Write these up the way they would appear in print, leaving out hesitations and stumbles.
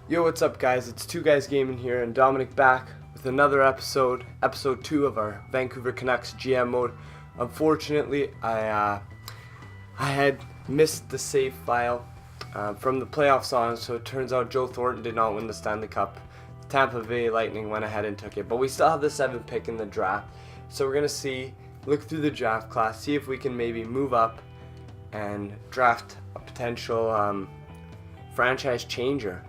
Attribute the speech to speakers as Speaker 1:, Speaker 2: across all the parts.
Speaker 1: Yo, what's up guys? It's Two Guys Gaming here and Dominic back with another episode 2 of our Vancouver Canucks GM Mode. Unfortunately, I had missed the save file from the playoffs on, so it turns out Joe Thornton did not win the Stanley Cup. The Tampa Bay Lightning went ahead and took it, but we still have the 7th pick in the draft. So we're going to look through the draft class, see if we can maybe move up and draft a potential franchise changer.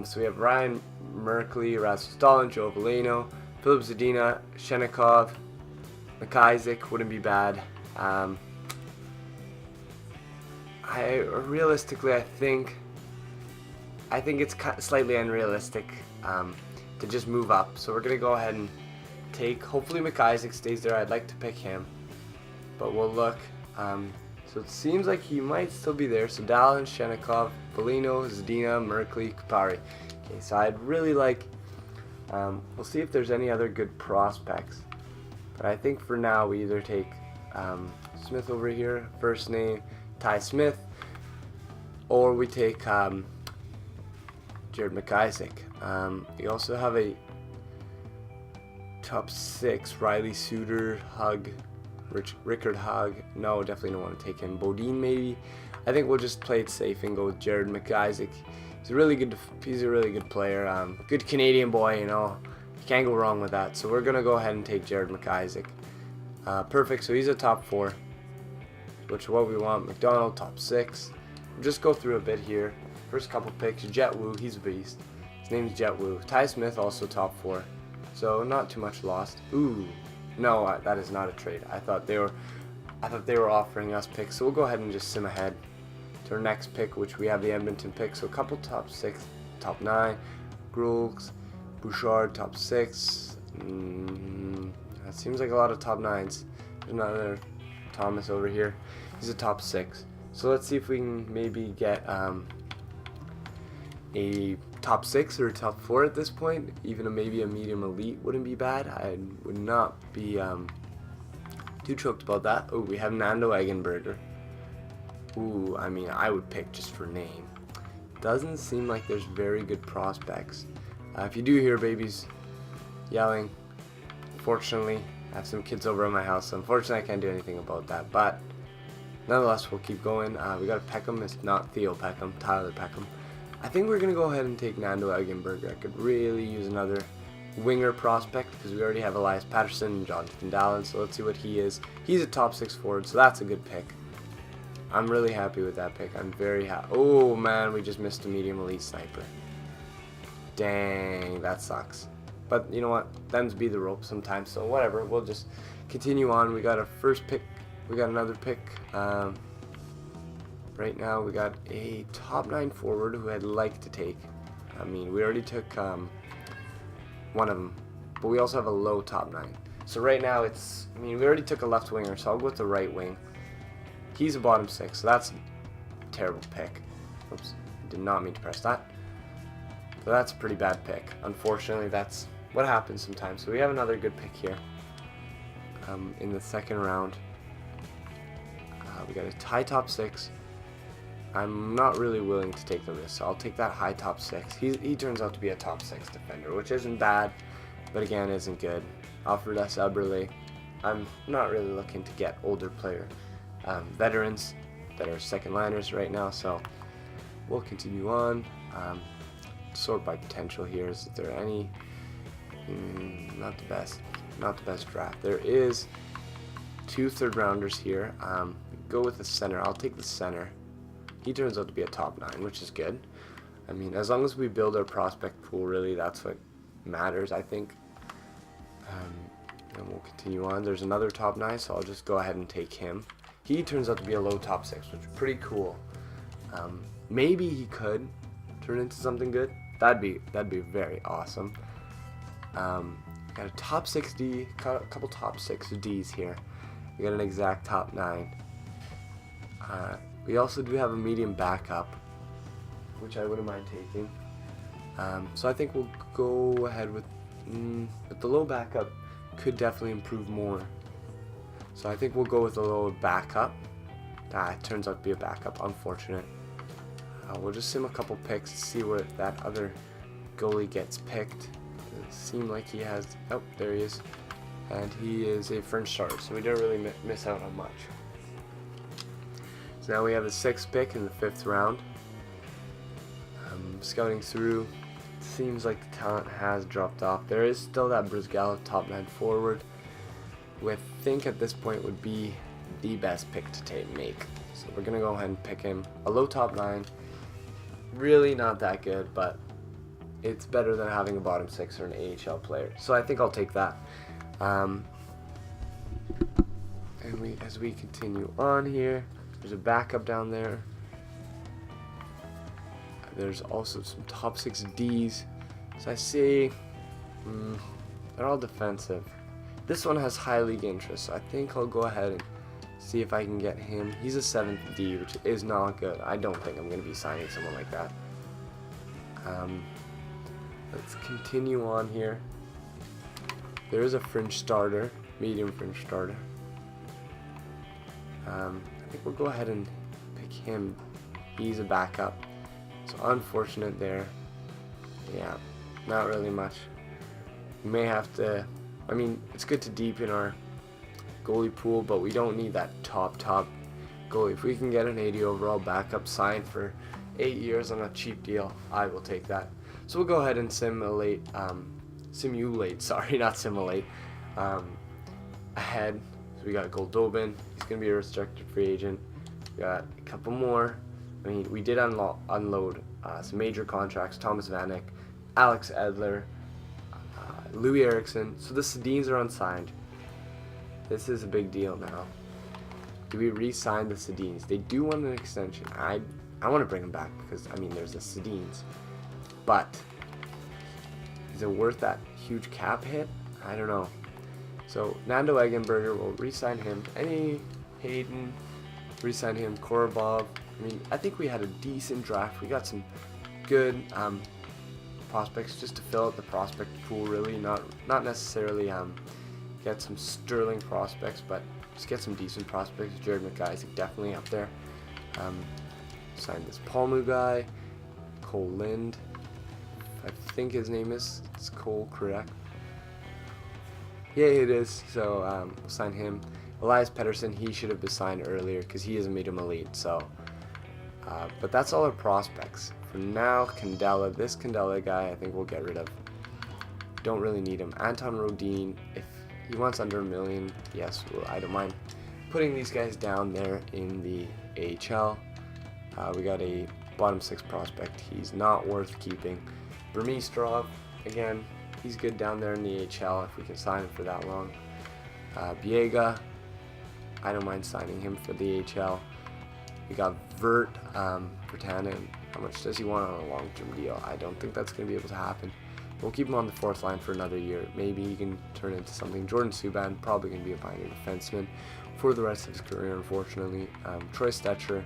Speaker 1: So we have Ryan Merkley, Rasmus Dahlin, Joe Veleno, Philip Zadina, Shenikov, McIsaac wouldn't be bad. Realistically, I think it's slightly unrealistic to just move up. So we're gonna go ahead and take. Hopefully McIsaac stays there. I'd like to pick him, but we'll look. So it seems like he might still be there. So Dahlin, Shenikov, Veleno, Zadina, Merkley, Kupari. Okay, so I'd really like. We'll see if there's any other good prospects. But I think for now we either take Smith over here, first name Ty Smith, or we take Jared McIsaac. We also have a top 6, Riley Suter, Hug, Rickard Hug. No, definitely don't want to take him. Bodine maybe. I think we'll just play it safe and go with Jared McIsaac. He's a really good player. Good Canadian boy, you know. You can't go wrong with that. So we're gonna go ahead and take Jared McIsaac. Perfect. So he's a top 4, which is what we want. McDonald top 6. We'll just go through a bit here. First couple picks. Jet Wu, he's a beast. His name's Jet Wu. Ty Smith also top 4. So not too much lost. Ooh. No, that is not a trade. I thought they were offering us picks. So we'll go ahead and just sim ahead to our next pick, which we have the Edmonton pick. So a couple top 6, top 9. Grulks, Bouchard top 6. That seems like a lot of top 9s. There's another Thomas over here. He's a top 6. So let's see if we can maybe get a top 6 or a top 4 at this point. Even maybe a medium elite wouldn't be bad. I would not be too choked about that. Oh, we have Nando Eggenberger. Ooh, I mean, I would pick just for name. Doesn't seem like there's very good prospects. If you do hear babies yelling, fortunately, I have some kids over at my house, so unfortunately I can't do anything about that. But nonetheless, we'll keep going. We got Peckham. It's not Theo Peckham, Tyler Peckham. I think we're going to go ahead and take Nando Eggenberger. I could really use another winger prospect because we already have Elias Patterson and Jonathan Dahlin, so let's see what he is. He's a top 6 forward, so that's a good pick. I'm really happy with that pick. I'm very happy. Oh man, we just missed a medium elite sniper. Dang, that sucks. But you know what? Them's be the rope sometimes, so whatever. We'll just continue on. We got our first pick. We got another pick. Right now we got a top 9 forward who I'd like to take. I mean, we already took one of them, but we also have a low top 9. So right now we already took a left winger, so I'll go with the right wing. He's a bottom 6, so that's a terrible pick. Oops, did not mean to press that. So that's a pretty bad pick. Unfortunately, that's what happens sometimes. So we have another good pick here in the 2nd round. We got a high top 6. I'm not really willing to take the risk, so I'll take that high top 6. He turns out to be a top 6 defender, which isn't bad, but again, isn't good. Alfred S. Eberle. I'm not really looking to get older player veterans that are second liners right now, so we'll continue on. Sort by potential here. Is there any? Not the best draft. There is 2 third rounders here. Go with the center. I'll take the center. He turns out to be a top 9, which is good. I mean, as long as we build our prospect pool, really, that's what matters, I think. And we'll continue on. There's another top 9, so I'll just go ahead and take him. He turns out to be a low top 6, which is pretty cool. Maybe he could turn into something good. That'd be very awesome. Got a top 6D, a couple top 6Ds here. We got an exact top 9. We also do have a medium backup, which I wouldn't mind taking. So I think we'll go ahead with the low backup. Could definitely improve more. So I think we'll go with a low backup. It turns out to be a backup. Unfortunate. We'll just sim a couple picks to see where that other goalie gets picked. It seemed like he has, oh, there he is. And he is a French starter, so we don't really miss out on much. So now we have the 6th pick in the 5th round. Scouting through, seems like the talent has dropped off. There is still that Brizgalov top 9 forward, who I think at this point would be the best pick to make. So we're going to go ahead and pick him. A low top 9, really not that good, but it's better than having a bottom 6 or an AHL player. So I think I'll take that. And as we continue on here, there's a backup down there. There's also some top 6 Ds. So I see they're all defensive. This one has high league interest, so I think I'll go ahead and see if I can get him. He's a 7th D, which is not good. I don't think I'm going to be signing someone like that. Let's continue on here. There is a French starter, medium French starter. I think we'll go ahead and pick him. He's a backup. So unfortunate there. Yeah, not really much. We may have to, I mean, it's good to deepen our goalie pool, but we don't need that top goalie. If we can get an 80 overall backup signed for 8 years on a cheap deal, I will take that. So we'll go ahead and simulate, ahead. So we got Goldobin. He's going to be a restricted free agent. We got a couple more. I mean, we did unload some major contracts. Thomas Vanek, Alex Edler, Louis Eriksson. So the Sedins are unsigned. This is a big deal now. Do we re-sign the Sedins? They do want an extension. I want to bring them back because, I mean, there's the Sedins. But is it worth that huge cap hit? I don't know. So Nando Eggenberger, will re-sign him. Any Hayden, re-sign him. Korobov. I mean, I think we had a decent draft. We got some good prospects just to fill out the prospect pool. Really, not necessarily get some sterling prospects, but just get some decent prospects. Jared McIsaac definitely up there. Signed this Palmu guy, Cole Lind. I think his name is Cole, correct? Yeah, it is. So we'll sign him. Elias Pettersson, he should have been signed earlier because he is a medium elite. So, but that's all our prospects. For now, Candela, this Candela guy, I think we'll get rid of. Don't really need him. Anton Rodin, if he wants under $1 million, yes, well, I don't mind putting these guys down there in the AHL. We got a bottom 6 prospect. He's not worth keeping. Burmistrov, again, he's good down there in the AHL if we can sign him for that long. Biega, I don't mind signing him for the AHL. We got Vert, Vertanen. How much does he want on a long-term deal? I don't think that's going to be able to happen. We'll keep him on the 4th line for another year. Maybe he can turn into something. Jordan Subban, probably going to be a pioneer defenseman for the rest of his career, unfortunately. Troy Stetcher,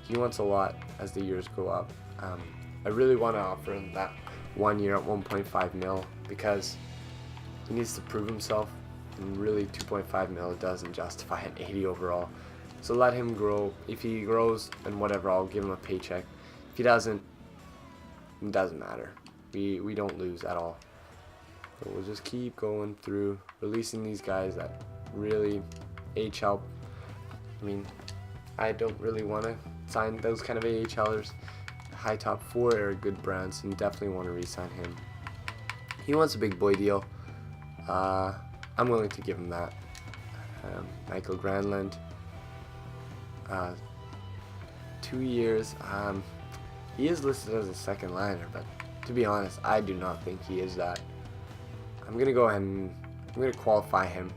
Speaker 1: he wants a lot as the years go up. I really want to offer him that 1 year at 1.5 mil because he needs to prove himself, and really 2.5 mil doesn't justify an 80 overall. So let him grow. If he grows and whatever, I'll give him a paycheck. If he doesn't, it doesn't matter. We don't lose at all. So we'll just keep going through releasing these guys that really AHL. I mean, I don't really want to sign those kind of AHLers. High top 4 Eric Goodbranson, definitely want to re-sign him. He wants a big boy deal. I'm willing to give him that. Michael Granlund, 2 years. He is listed as a second liner, but to be honest, I do not think he is that. I'm gonna go ahead and I'm gonna qualify him,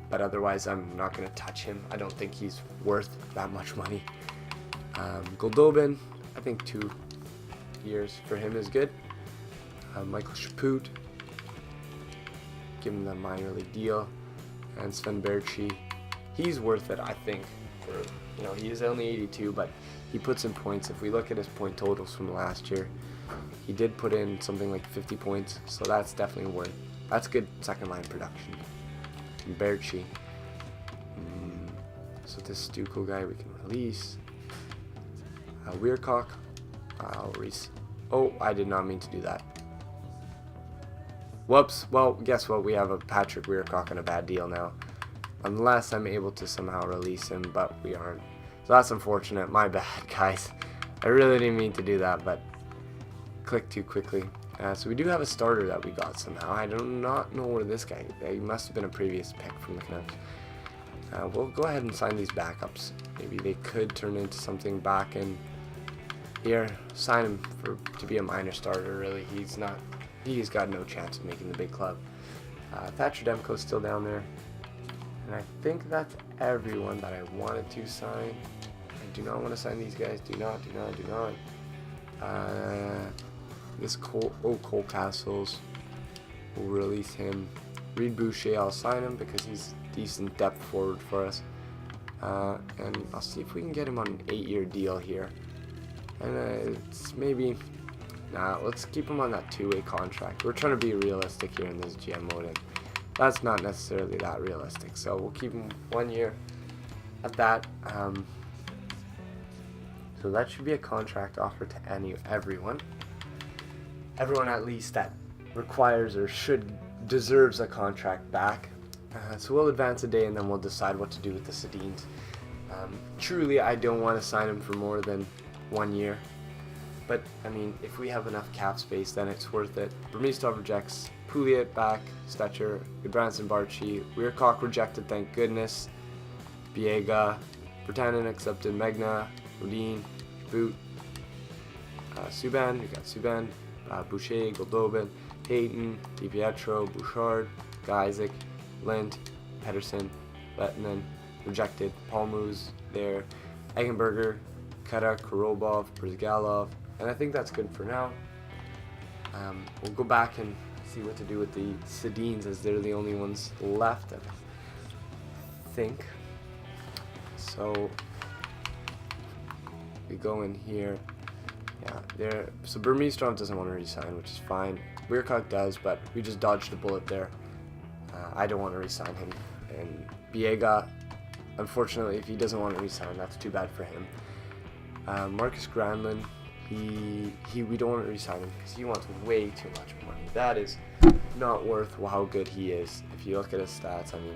Speaker 1: but otherwise I'm not gonna touch him. I don't think he's worth that much money. Goldobin, I think 2 years for him is good. Michael Chaput, give him the minor league deal. And Sven Berchi, he's worth it, I think. For, you know, he is only 82, but he puts in points. If we look at his point totals from last year, he did put in something like 50 points, so that's definitely worth. That's good second line production. And Berchi. So this Stuco guy we can release. Weircock, Oh, I did not mean to do that. Whoops. Well, guess what? We have a Patrick Weircock on a bad deal now. Unless I'm able to somehow release him, but we aren't. So that's unfortunate. My bad, guys. I really didn't mean to do that, but clicked too quickly. So we do have a starter that we got somehow. I do not know where this guy. He must have been a previous pick from the Canucks. We'll go ahead and sign these backups. Maybe they could turn into something back in here. Sign him to be a minor starter. Really, he's got no chance of making the big club. Thatcher Demko's still down there. And I think that's everyone that I wanted to sign. I do not want to sign these guys. Do not. This Cole Castles, we'll release him. Reed Boucher, I'll sign him because he's decent depth forward for us. And I'll see if we can get him on an 8-year deal here. And it's maybe, let's keep him on that 2-way contract. We're trying to be realistic here in this GM mode, and that's not necessarily that realistic. So we'll keep him 1 year at that. So that should be a contract offer to everyone. Everyone at least that requires or deserves a contract back. So we'll advance a day and then we'll decide what to do with the Sedins. Truly, I don't want to sign him for more than 1 year. But, I mean, if we have enough cap space, then it's worth it. Burmistov rejects. Pouliot back. Stetcher. Goodbranson, Barchi. Weircock rejected, thank goodness. Biega. Bertanen accepted. Megna. Rodin. Boot. Subban. We got Subban. Boucher. Goldobin. Payton. DiPietro. Bouchard. Isaac. Lind. Pedersen. Lettinen. Rejected. Palmus there. Eggenberger. Kata. Korobov. Brizgalov. And I think that's good for now. We'll go back and see what to do with the Sedins, as they're the only ones left, I think. So we go in here. Yeah, there. So Burmistov doesn't want to resign, which is fine. Weircock does, but we just dodged a bullet there. I don't want to resign him. And Biega, unfortunately, if he doesn't want to resign, that's too bad for him. Marcus Granlund, we don't want to resign him because he wants way too much money. That is not worth how good he is. If you look at his stats, I mean,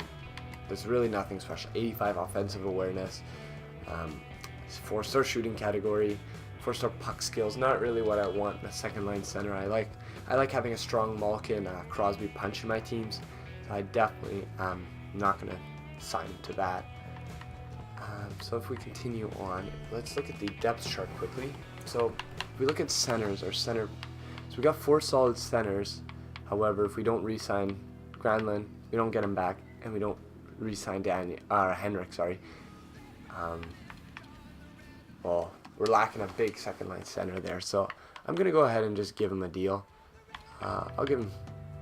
Speaker 1: there's really nothing special. 85 offensive awareness, 4-star shooting category, 4-star puck skills. Not really what I want in a second line center. I like having a strong Malkin, Crosby punch in my teams. So I definitely am not going to sign him to that. So if we continue on, let's look at the depth chart quickly. So if we look at centers, so we got 4 solid centers. However, if we don't re-sign Granlund, we don't get him back, and we don't re-sign Henrik. Well, we're lacking a big second line center there. So I'm gonna go ahead and just give him a deal. I'll give him,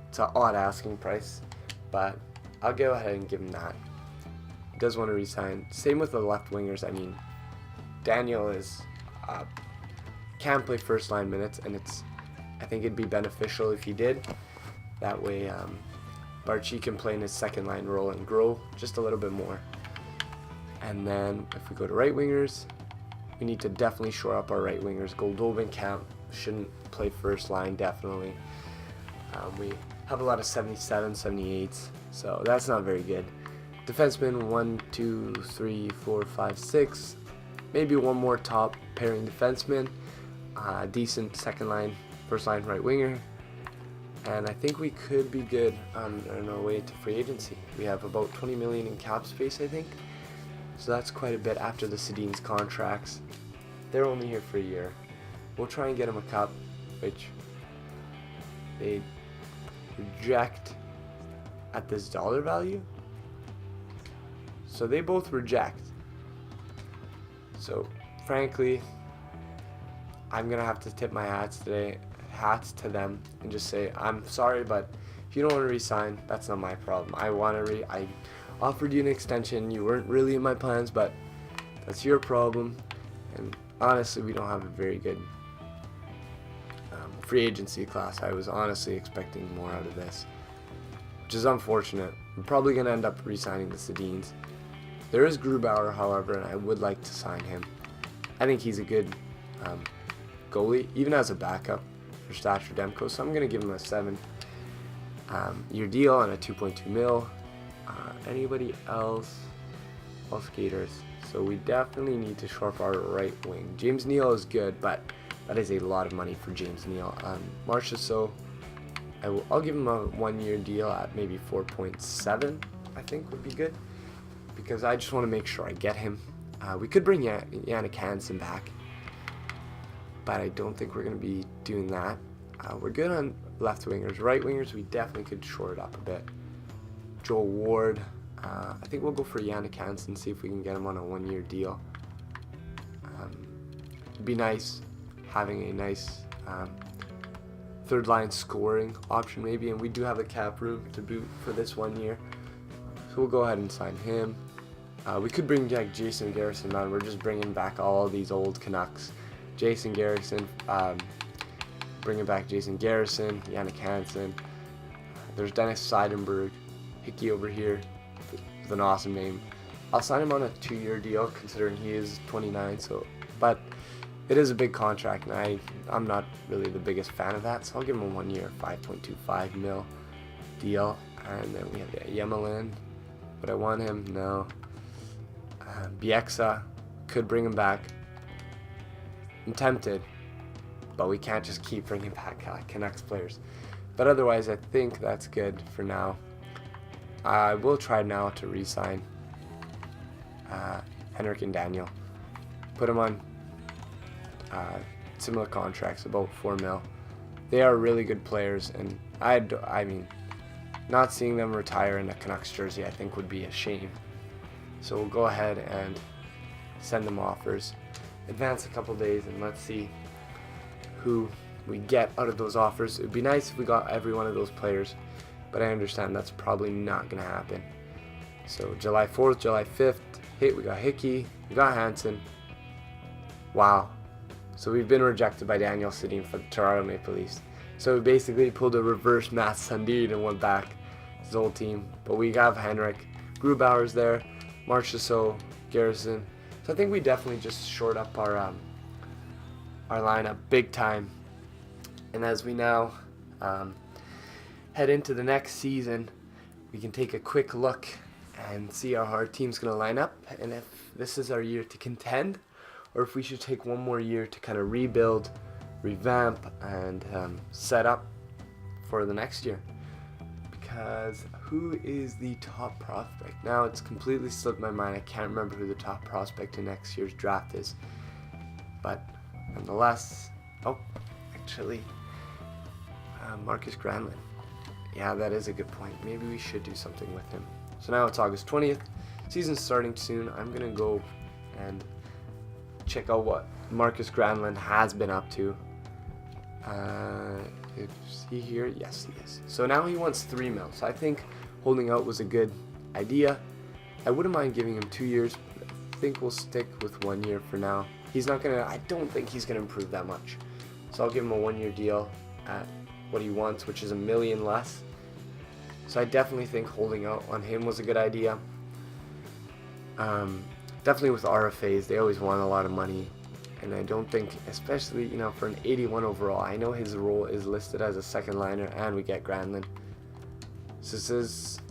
Speaker 1: it's an odd asking price, but I'll go ahead and give him that. Does want to resign. Same with the left wingers. I mean, Daniel can play first line minutes, and I think it'd be beneficial if he did. That way, Barchi can play in his second line role and grow just a little bit more. And then if we go to right wingers, we need to definitely shore up our right wingers. Goldobin shouldn't play first line, definitely. We have a lot of 77, 78s, so that's not very good. Defenseman 1, 2, 3, 4, 5, 6. Maybe one more top pairing defenseman. Decent second line, first line right winger. And I think we could be good on our way to free agency. We have about 20 million in cap space, I think. So that's quite a bit after the Sedins contracts. They're only here for a year. We'll try and get them a cup, which they reject at this dollar value. So they both reject. So frankly, I'm gonna have to tip my hats to them and just say, I'm sorry, but if you don't want to resign, that's not my problem. I offered you an extension. You weren't really in my plans, but that's your problem. And honestly, we don't have a very good free agency class. I was honestly expecting more out of this, which is unfortunate. I'm probably gonna end up re-signing the Sedins. There is Grubauer, however, and I would like to sign him. I think he's a good goalie, even as a backup for Thatcher Demko. So I'm going to give him a 7-year deal on a 2.2 mil. Anybody else? All skaters. So we definitely need to shore up our right wing. James Neal is good, but that is a lot of money for James Neal. Marchessault, I'll give him a 1-year deal at maybe 4.7. I think would be good, because I just want to make sure I get him. We could bring Yannick Hansen back, but I don't think we're going to be doing that. We're good on left wingers. Right wingers, we definitely could shore it up a bit. Joel Ward, I think we'll go for Yannick Hansen, see if we can get him on a 1-year deal. It'd be nice having a nice third line scoring option maybe, and we do have a cap room to boot for this 1 year. So we'll go ahead and sign him. We could bring back Jason Garrison on. We're just bringing back all these old Canucks. Jason Garrison, bringing back Jason Garrison, Yannick Hansen. There's Dennis Seidenberg, Hickey over here with an awesome name. I'll sign him on a 2-year deal considering he is 29. But it is a big contract, and I'm not really the biggest fan of that. So I'll give him a 1-year, 5.25 mil deal. And then we have Yemelin. Would I want him? No. Bieksa, could bring him back. I'm tempted, but we can't just keep bringing back Canucks players. But otherwise, I think that's good for now. I will try now to re-sign Henrik and Daniel. Put them on similar contracts, about 4 mil. They are really good players, and I mean, not seeing them retire in a Canucks jersey, I think would be a shame. So we'll go ahead and send them offers. Advance a couple days, and let's see who we get out of those offers. It would be nice if we got every one of those players, but I understand that's probably not going to happen. So July 4th, July 5th, we got Hickey, we got Hansen. Wow. So we've been rejected by Daniel Sedin for the Toronto Maple Leafs. So we basically pulled a reverse Matt Sundin and went back his old team. But we have Henrik, Grubauer's there, Marchessault, Garrison. So I think we definitely just shored up our lineup big time. And as we now head into the next season, we can take a quick look and see how our team's going to line up, and if this is our year to contend, or if we should take one more year to kind of rebuild, revamp, and set up for the next year. Because who is the top prospect? Now it's completely slipped my mind. I can't remember who the top prospect in next year's draft is. But nonetheless, Marcus Granlund. Yeah, that is a good point. Maybe we should do something with him. So now it's August 20th. Season's starting soon. I'm going to go and check out what Marcus Granlund has been up to. Is he here? Yes, he is. So now he wants 3 mil. So I think holding out was a good idea. I wouldn't mind giving him 2 years, but I think we'll stick with 1 year for now. I don't think he's going to improve that much. So I'll give him a 1-year deal at what he wants, which is $1 million less. So I definitely think holding out on him was a good idea. Definitely with RFAs, they always want a lot of money. And I don't think, especially, for an 81 overall, I know his role is listed as a second liner, and we get Granlund. So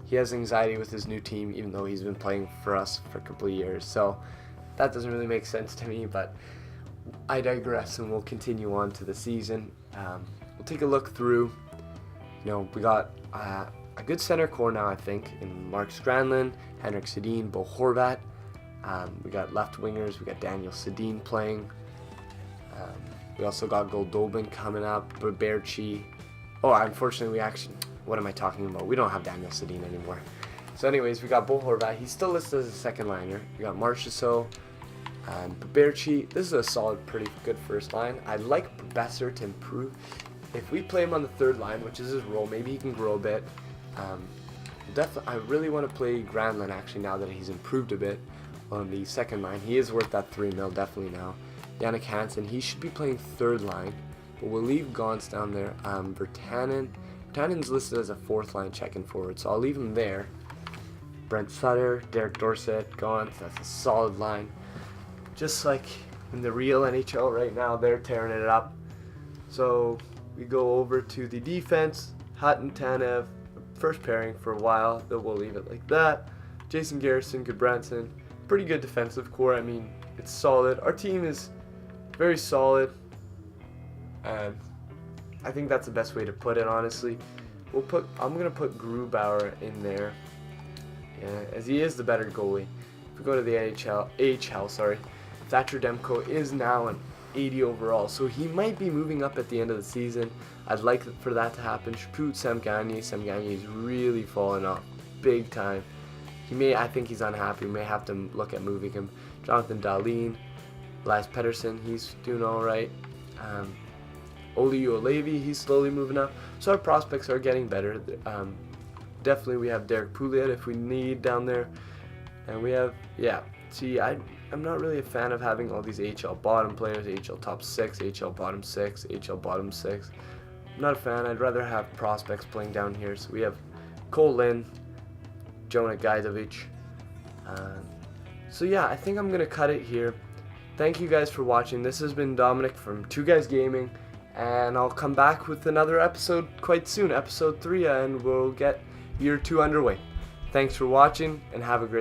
Speaker 1: he has anxiety with his new team, even though he's been playing for us for a couple of years. So that doesn't really make sense to me, but I digress, and we'll continue on to the season. We'll take a look through. We got a good center core now, I think, in Marcus Granlund, Henrik Sedin, Bo Horvat. We got left wingers. We got Daniel Sedin playing. We also got Goldobin coming up. Berchi. Oh, unfortunately, what am I talking about? We don't have Daniel Sedin anymore. So anyways, we got Bo Horvat. He's still listed as a second liner. We got Marchessault and Berchi. This is a solid, pretty good first line. I'd like Besser to improve. If we play him on the third line, which is his role, maybe he can grow a bit. I really want to play Granlund actually now that he's improved a bit on the second line. He is worth that 3 mil definitely now. Yannick Hansen, he should be playing third line, but we'll leave Gauntz down there. Bertanen's listed as a fourth line check-in forward, so I'll leave him there. Brent Sutter, Derek Dorsett, Gauntz, that's a solid line. Just like in the real NHL right now. They're tearing it up. So we go over to the defense. Hutton, Tanev, first pairing for a while. Then we'll leave it like that. Jason Garrison, Goodbranson, pretty good defensive core. I mean, it's solid. Our team is very solid. And I think that's the best way to put it, honestly. I'm gonna put Grubauer in there, as he is the better goalie. If we go to the AHL, Thatcher Demko is now an 80 overall, so he might be moving up at the end of the season. I'd like for that to happen. Shput Semgani is really falling off big time. I think he's unhappy. We may have to look at moving him. Jonathan Dahlin, Lars Pettersson, he's doing all right. Oli Olevi, he's slowly moving up. So our prospects are getting better. Definitely we have Derek Pouliot if we need down there. And we have, I'm not really a fan of having all these AHL bottom players, AHL top 6, AHL bottom 6, AHL bottom 6. I'm not a fan. I'd rather have prospects playing down here. So we have Cole Lynn, Jonah Gajdovic. I think I'm going to cut it here. Thank you guys for watching. This has been Dominic from Two Guys Gaming. And I'll come back with another episode quite soon, episode 3, and we'll get year 2 underway. Thanks for watching, and have a great